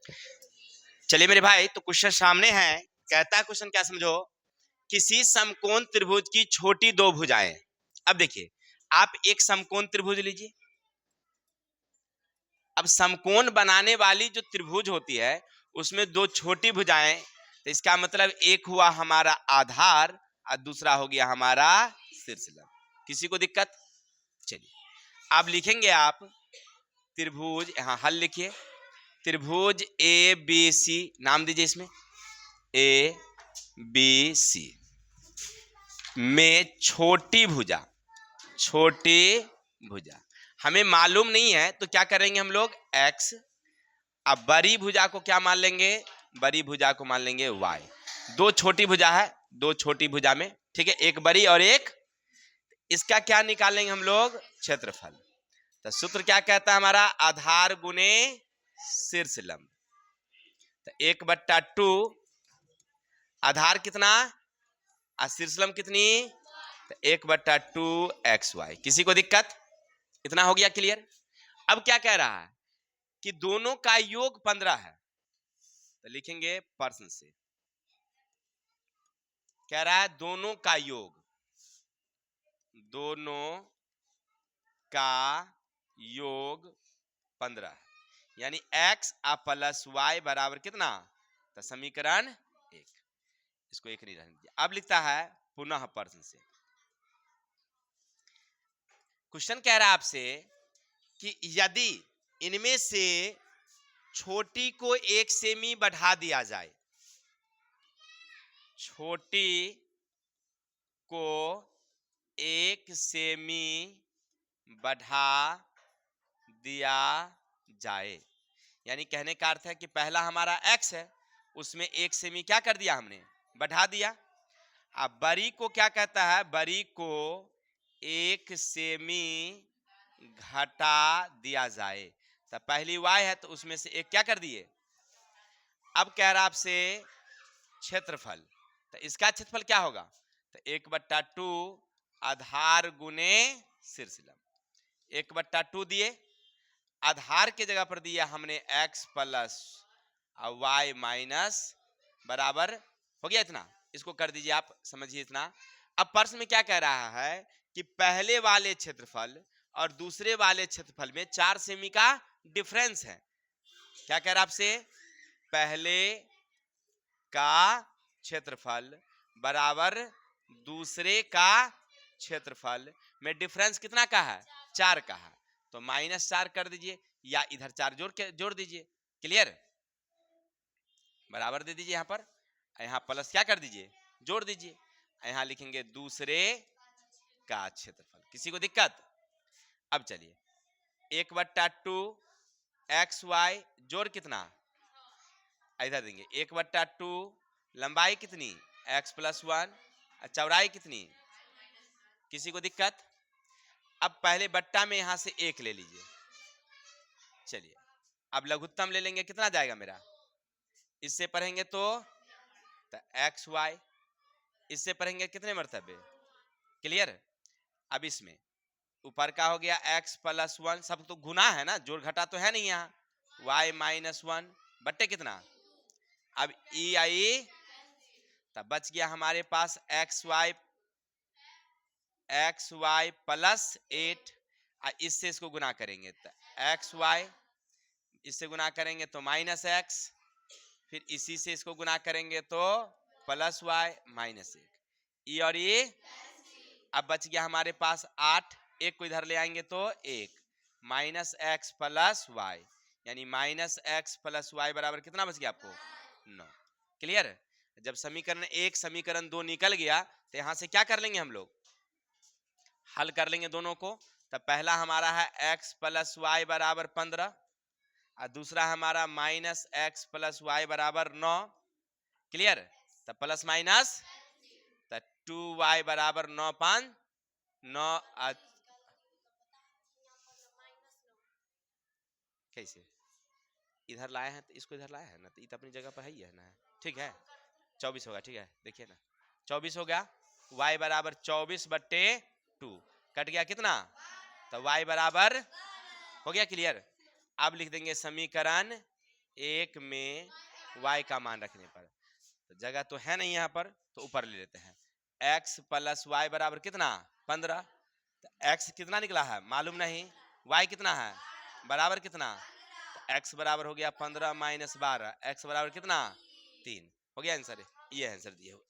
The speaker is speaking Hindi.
चलिए मेरे भाई, तो क्वेश्चन सामने है। कहता है क्वेश्चन क्या, समझो। किसी समकोण त्रिभुज की छोटी दो भुजाएं। अब देखिए, आप एक समकोण त्रिभुज लीजिए। अब समकोण बनाने वाली जो त्रिभुज होती है उसमें दो छोटी भुजाएं, तो इसका मतलब एक हुआ हमारा आधार और दूसरा हो गया हमारा शीर्षलंब। किसी को दिक्कत? चलिए अब लिखेंगे आप त्रिभुज, यहां हल लिखिए। त्रिभुज ए बी सी, नाम दीजिए इसमें ए बी सी में छोटी भुजा, छोटी भुजा हमें मालूम नहीं है तो क्या करेंगे हम लोग, x। अब बड़ी भुजा को क्या मान लेंगे, बड़ी भुजा को मान लेंगे y। दो छोटी भुजा है, दो छोटी भुजा में, ठीक है, एक बड़ी और एक, इसका क्या निकालेंगे हम लोग, क्षेत्रफल। तो सूत्र क्या कहता है हमारा, आधार गुने शीर्षलंब। तो 1/2 आधार कितना और शीर्षलंब कितनी, तो 1/2 xy। किसी को दिक्कत? इतना हो गया क्लियर। अब क्या कह रहा है कि दोनों का योग 15 है, तो लिखेंगे प्रश्न से कह रहा है दोनों का योग, दोनों का योग 15 है, यानी x प्लस y बराबर कितना, तो समीकरण 1। इसको एक नहीं रहने दिया। अब लिखता है पुनः प्रश्न से, क्वेश्चन कह रहा है आपसे कि यदि इनमें से छोटी को 1 सेमी बढ़ा दिया जाए, छोटी को 1 सेमी बढ़ा दिया जाए, यानी कहने का अर्थ है कि पहला हमारा x है, उसमें 1 सेमी क्या कर दिया हमने, बढ़ा दिया। अब बड़ी को क्या कहता है, बड़ी को 1 सेमी घटा दिया जाए, तो पहली y है तो उसमें से एक क्या कर दिए। अब कह रहा आपसे क्षेत्रफल, तो इसका क्षेत्रफल क्या होगा, तो 1/2 आधार गुने शीर्षलंब। 1/2 दिए, आधार के जगह पर दिया हमने x प्लस y माइनस बराबर हो गया इतना। इसको कर दीजिए आप, समझिए इतना। अब प्रश्न में क्या कह रहा है कि पहले वाले क्षेत्रफल और दूसरे वाले क्षेत्रफल में 4 सेमी का डिफरेंस है। क्या कह रहा है आपसे, पहले का क्षेत्रफल बराबर दूसरे का क्षेत्रफल में डिफरेंस कितना का है, 4 का है, तो -4 कर दीजिए या इधर 4 जोड़ दीजिए। क्लियर, बराबर दे दीजिए यहां पर, यहां प्लस क्या कर दीजिए, जोड़ दीजिए। यहां लिखेंगे दूसरे का क्षेत्रफल। किसी को दिक्कत? अब चलिए 1/2 xy जोड़ कितना, इधर देंगे 1/2 लंबाई कितनी x प्लस 1, चौड़ाई कितनी। किसी को दिक्कत? अब पहले बट्टा में यहां से 1 ले लीजिए। चलिए अब लघुत्तम ले लेंगे, कितना जाएगा मेरा, इससे पढ़ेंगे तो एक्स वाई, इससे पढ़ेंगे कितने मर्तबे। क्लियर। अब इसमें ऊपर का हो गया x प्लस 1, सब तो गुना है ना, जोड़ घटा तो है नहीं यहाँ, y माइनस 1 बट्टे कितना। अब ई आई, तब बच गया हमारे पास एक्स वाई प्लस 8, इससे इसको गुना करेंगे तो एक्स वाई, इससे गुना करेंगे तो माइनस एक्स, फिर इसी से इसको गुना करेंगे तो प्लस वाई माइनस 1, ई और ये। अब बच गया हमारे पास 8, एक को इधर ले आएंगे तो 1 माइनस एक्स प्लस वाई, यानी माइनस एक्स प्लस वाई बराबर कितना बच गया आपको, 9। क्लियर। जब समीकरण 1 समीकरण 2 निकल गया तो यहां से क्या कर लेंगे हम लोग, हल कर लेंगे दोनों को। तब पहला हमारा है x प्लस वाई बराबर 15 और दूसरा हमारा माइनस एक्स प्लस वाई बराबर 9। क्लियर। तब प्लस माइनस, तो 2y बराबर 9 5 9। कैसे इधर लाए हैं, तो इसको इधर लाया है ना, तो ये तो अपनी जगह पर है ही है ना, ठीक है। 24 होगा, ठीक है, देखिए ना 24 हो गया, y बराबर 24/2 कट गया कितना, तो y बराबर हो गया। क्लियर। अब लिख देंगे समीकरण 1 में y का मान रखने पर, तो जगह तो है नहीं यहाँ पर, तो ऊपर ले लेते हैं। x प्लस वाई बराबर कितना 15, तो x कितना निकला है मालूम नहीं, y कितना है बराबर कितना, तो x बराबर हो गया 15 माइनस 12, x बराबर कितना 3, हो गया आंसर, ये आंसर दिए हो।